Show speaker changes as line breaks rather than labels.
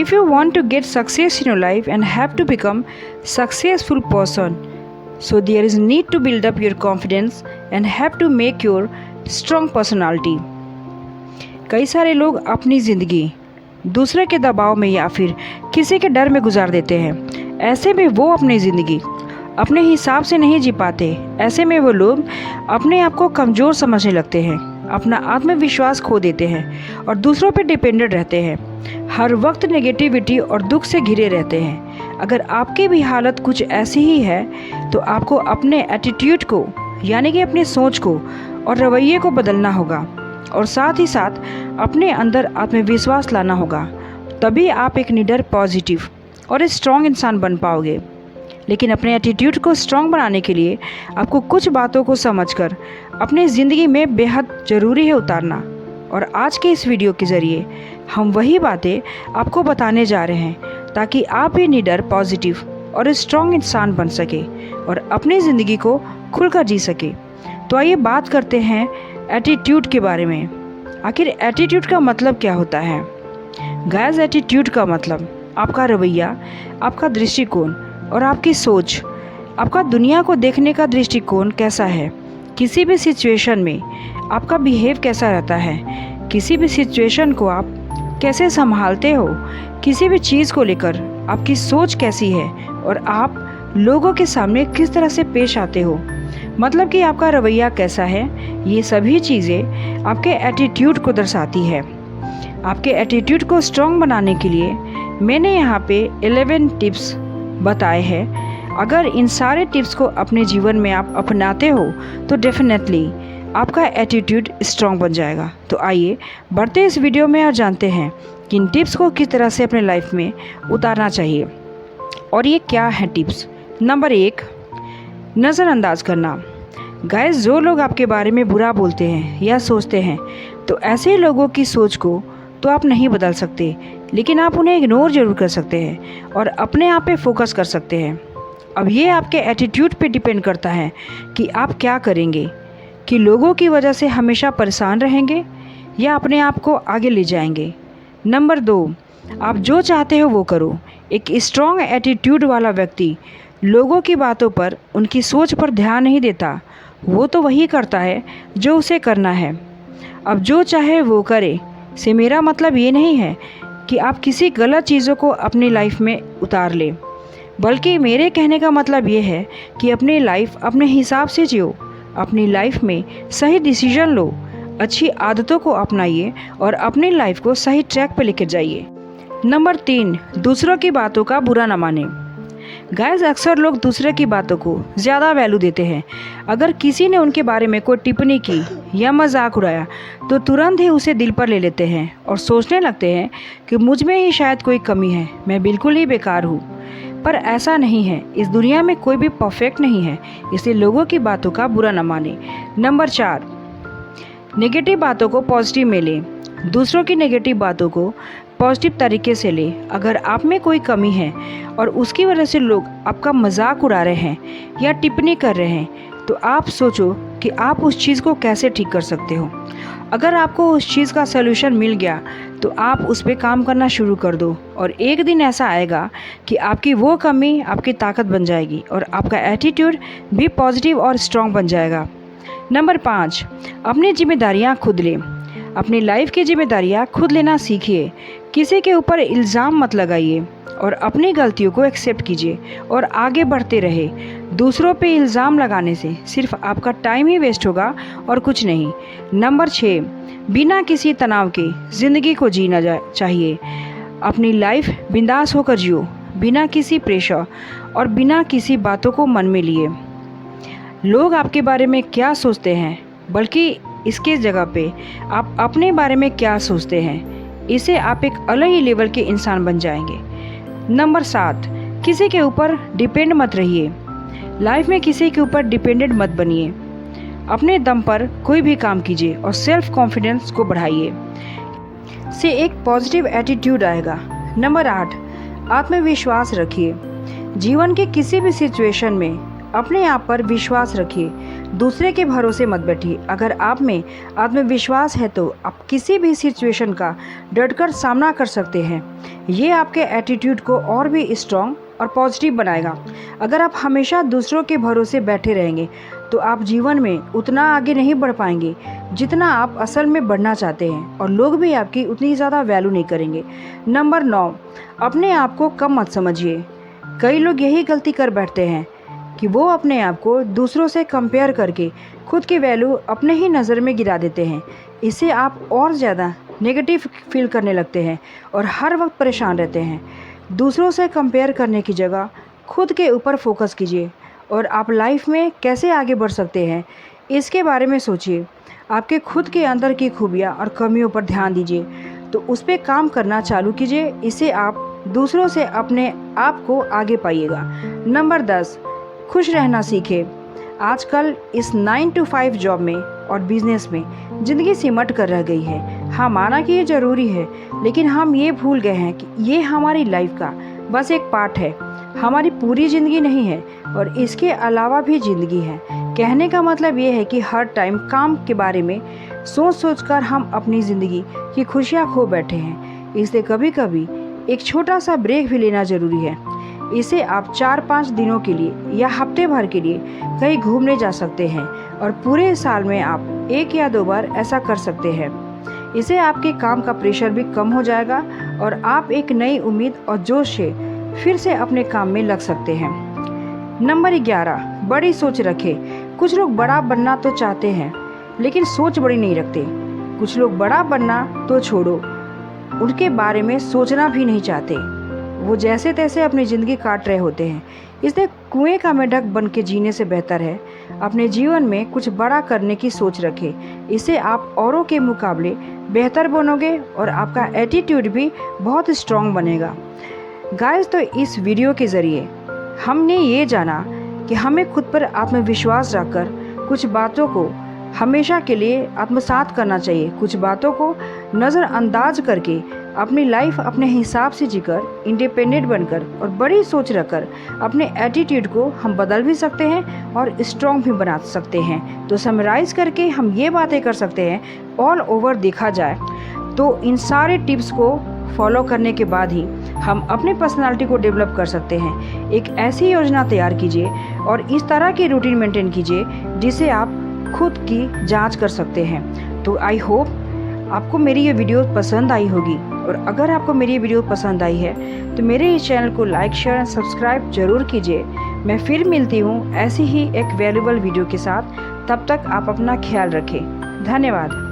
If you want to get success in your life and have to become successful person, so there is need to build up your confidence and have to make your strong personality. कई सारे लोग अपनी ज़िंदगी दूसरे के दबाव में या फिर किसी के डर में गुजार देते हैं। ऐसे में वो अपनी ज़िंदगी अपने हिसाब से नहीं जी पाते। ऐसे में वो लोग अपने आप को कमज़ोर समझने लगते हैं, अपना आत्मविश्वास खो देते हैं और दूसरों पे डिपेंडेंट रहते हैं। हर वक्त नेगेटिविटी और दुख से घिरे रहते हैं। अगर आपकी भी हालत कुछ ऐसी ही है तो आपको अपने एटीट्यूड को यानी कि अपनी सोच को और रवैये को बदलना होगा और साथ ही साथ अपने अंदर आत्मविश्वास लाना होगा। तभी आप एक निडर, पॉजिटिव और स्ट्रॉन्ग इंसान बन पाओगे। लेकिन अपने एटीट्यूड को स्ट्रॉन्ग बनाने के लिए आपको कुछ बातों को समझकर अपनी ज़िंदगी में बेहद ज़रूरी है उतारना। और आज के इस वीडियो के ज़रिए हम वही बातें आपको बताने जा रहे हैं ताकि आप भी निडर, पॉजिटिव और स्ट्रॉन्ग इंसान बन सके और अपनी ज़िंदगी को खुलकर जी सके। तो आइए बात करते हैं एटीट्यूड के बारे में। आखिर एटीट्यूड का मतलब क्या होता है? गाइस, एटीट्यूड का मतलब आपका रवैया, आपका दृष्टिकोण और आपकी सोच, आपका दुनिया को देखने का दृष्टिकोण कैसा है, किसी भी सिचुएशन में आपका बिहेव कैसा रहता है, किसी भी सिचुएशन को आप कैसे संभालते हो, किसी भी चीज़ को लेकर आपकी सोच कैसी है और आप लोगों के सामने किस तरह से पेश आते हो, मतलब कि आपका रवैया कैसा है। ये सभी चीज़ें आपके एटीट्यूड को दर्शाती है। आपके एटीट्यूड को स्ट्रॉन्ग बनाने के लिए मैंने यहाँ पे 11 टिप्स बताए हैं। अगर इन सारे टिप्स को अपने जीवन में आप अपनाते हो तो डेफिनेटली आपका एटीट्यूड स्ट्रॉन्ग बन जाएगा। तो आइए बढ़ते इस वीडियो में और जानते हैं कि इन टिप्स को किस तरह से अपने लाइफ में उतारना चाहिए। और ये क्या है टिप्स? नंबर 1, नज़रअंदाज करना। गाइस, जो लोग आपके बारे में बुरा बोलते हैं या सोचते हैं तो ऐसे लोगों की सोच को तो आप नहीं बदल सकते, लेकिन आप उन्हें इग्नोर ज़रूर कर सकते हैं और अपने आप पे फोकस कर सकते हैं। अब ये आपके एटीट्यूड पे डिपेंड करता है कि आप क्या करेंगे, कि लोगों की वजह से हमेशा परेशान रहेंगे या अपने आप को आगे ले जाएंगे। नंबर 2, आप जो चाहते हो वो करो। एक स्ट्रॉन्ग एटीट्यूड वाला व्यक्ति लोगों की बातों पर, उनकी सोच पर ध्यान नहीं देता। वो तो वही करता है जो उसे करना है। अब जो चाहे वो करे से मेरा मतलब ये नहीं है कि आप किसी गलत चीज़ों को अपनी लाइफ में उतार लें, बल्कि मेरे कहने का मतलब ये है कि अपनी लाइफ अपने हिसाब से जियो, अपनी लाइफ में सही डिसीजन लो, अच्छी आदतों को अपनाइए और अपनी लाइफ को सही ट्रैक पर लेकर जाइए। नंबर 3, दूसरों की बातों का बुरा न माने। गाइस, अक्सर लोग दूसरे की बातों को ज़्यादा वैल्यू देते हैं। अगर किसी ने उनके बारे में कोई टिप्पणी की या मजाक उड़ाया तो तुरंत ही उसे दिल पर ले लेते हैं और सोचने लगते हैं कि मुझ में ही शायद कोई कमी है, मैं बिल्कुल ही बेकार हूँ। पर ऐसा नहीं है। इस दुनिया में कोई भी परफेक्ट नहीं है, इसलिए लोगों की बातों का बुरा न माने। नंबर 4, नेगेटिव बातों को पॉजिटिव में लें। दूसरों की नेगेटिव बातों को पॉजिटिव तरीके से लें। अगर आप में कोई कमी है और उसकी वजह से लोग आपका मजाक उड़ा रहे हैं या टिप्पणी कर रहे हैं तो आप सोचो कि आप उस चीज़ को कैसे ठीक कर सकते हो। अगर आपको उस चीज़ का सलूशन मिल गया तो आप उस पर काम करना शुरू कर दो और एक दिन ऐसा आएगा कि आपकी वो कमी आपकी ताकत बन जाएगी और आपका एटीट्यूड भी पॉजिटिव और स्ट्रॉन्ग बन जाएगा। नंबर 5, अपनी जिम्मेदारियाँ खुद लें। अपनी लाइफ की जिम्मेदारियाँ खुद लेना सीखिए। किसी के ऊपर इल्ज़ाम मत लगाइए और अपनी गलतियों को एक्सेप्ट कीजिए और आगे बढ़ते रहे। दूसरों पे इल्ज़ाम लगाने से सिर्फ आपका टाइम ही वेस्ट होगा और कुछ नहीं। नंबर 6, बिना किसी तनाव के ज़िंदगी को जीना चाहिए। अपनी लाइफ बिंदास होकर जियो, बिना किसी प्रेशर और बिना किसी बातों को मन में लिए। लोग आपके बारे में क्या सोचते हैं, बल्कि इसके जगह पे आप अपने बारे में क्या सोचते हैं, इससे आप एक अलग ही लेवल के इंसान बन जाएंगे। नंबर 7, किसी के ऊपर डिपेंड मत रहिए। लाइफ में किसी के ऊपर डिपेंडेंट मत बनिए। अपने दम पर कोई भी काम कीजिए और सेल्फ कॉन्फिडेंस को बढ़ाइए, से एक पॉजिटिव एटीट्यूड आएगा। नंबर 8, आत्मविश्वास रखिए। जीवन के किसी भी सिचुएशन में अपने आप पर विश्वास रखिए। दूसरे के भरोसे मत बैठिए। अगर आप में आत्मविश्वास है तो आप किसी भी सिचुएशन का डटकर सामना कर सकते हैं। ये आपके एटीट्यूड को और भी स्ट्रॉन्ग और पॉजिटिव बनाएगा। अगर आप हमेशा दूसरों के भरोसे बैठे रहेंगे तो आप जीवन में उतना आगे नहीं बढ़ पाएंगे जितना आप असल में बढ़ना चाहते हैं, और लोग भी आपकी उतनी ज़्यादा वैल्यू नहीं करेंगे। नंबर 9, अपने आप को कम मत समझिए। कई लोग यही गलती कर बैठते हैं कि वो अपने आप को दूसरों से कंपेयर करके खुद की वैल्यू अपने ही नज़र में गिरा देते हैं। इससे आप और ज़्यादा नेगेटिव फील करने लगते हैं और हर वक्त परेशान रहते हैं। दूसरों से कंपेयर करने की जगह खुद के ऊपर फोकस कीजिए और आप लाइफ में कैसे आगे बढ़ सकते हैं इसके बारे में सोचिए। आपके खुद के अंदर की खूबियाँ और कमियों पर ध्यान दीजिए, तो उस पर काम करना चालू कीजिए। इससे आप दूसरों से अपने आप को आगे पाइएगा। नंबर 10, खुश रहना सीखें। आजकल इस 9 to 5 जॉब में और बिजनेस में ज़िंदगी सिमट कर रह गई है। हाँ, माना कि ये ज़रूरी है, लेकिन हम ये भूल गए हैं कि ये हमारी लाइफ का बस एक पार्ट है, हमारी पूरी ज़िंदगी नहीं है, और इसके अलावा भी ज़िंदगी है। कहने का मतलब ये है कि हर टाइम काम के बारे में सोच कर हम अपनी ज़िंदगी की खुशियाँ खो बैठे हैं। इसलिए कभी कभी एक छोटा सा ब्रेक भी लेना ज़रूरी है। इसे आप 4-5 दिनों के लिए या हफ्ते भर के लिए कहीं घूमने जा सकते हैं, और पूरे साल में आप 1 या 2 बार ऐसा कर सकते हैं। इससे आपके काम का प्रेशर भी कम हो जाएगा और आप एक नई उम्मीद और जोश से फिर से अपने काम में लग सकते हैं। नंबर 11, बड़ी सोच रखें। कुछ लोग बड़ा बनना तो चाहते हैं लेकिन सोच बड़ी नहीं रखते। कुछ लोग बड़ा बनना तो छोड़ो, उनके बारे में सोचना भी नहीं चाहते। वो जैसे तैसे अपनी ज़िंदगी काट रहे होते हैं। इसलिए कुएं का मेंढक बन के जीने से बेहतर है अपने जीवन में कुछ बड़ा करने की सोच रखें। इससे आप औरों के मुकाबले बेहतर बनोगे और आपका एटीट्यूड भी बहुत स्ट्रॉन्ग बनेगा। गाइस, तो इस वीडियो के ज़रिए हमने ये जाना कि हमें खुद पर आत्मविश्वास रखकर कुछ बातों को हमेशा के लिए आत्मसात करना चाहिए। कुछ बातों को नज़रअंदाज करके अपनी लाइफ अपने हिसाब से जीकर, इंडिपेंडेंट बनकर और बड़ी सोच रखकर अपने एटीट्यूड को हम बदल भी सकते हैं और स्ट्रॉन्ग भी बना सकते हैं। तो समराइज़ करके हम ये बातें कर सकते हैं, ऑल ओवर देखा जाए तो इन सारे टिप्स को फॉलो करने के बाद ही हम अपनी पर्सनालिटी को डेवलप कर सकते हैं। एक ऐसी योजना तैयार कीजिए और इस तरह की रूटीन मेंटेन कीजिए जिसे आप खुद की जांच कर सकते हैं। तो आई होप आपको मेरी ये वीडियो पसंद आई होगी, और अगर आपको मेरी ये वीडियो पसंद आई है तो मेरे इस चैनल को लाइक, शेयर एंड सब्सक्राइब जरूर कीजिए। मैं फिर मिलती हूँ ऐसी ही एक वैल्यूएबल वीडियो के साथ। तब तक आप अपना ख्याल रखें। धन्यवाद।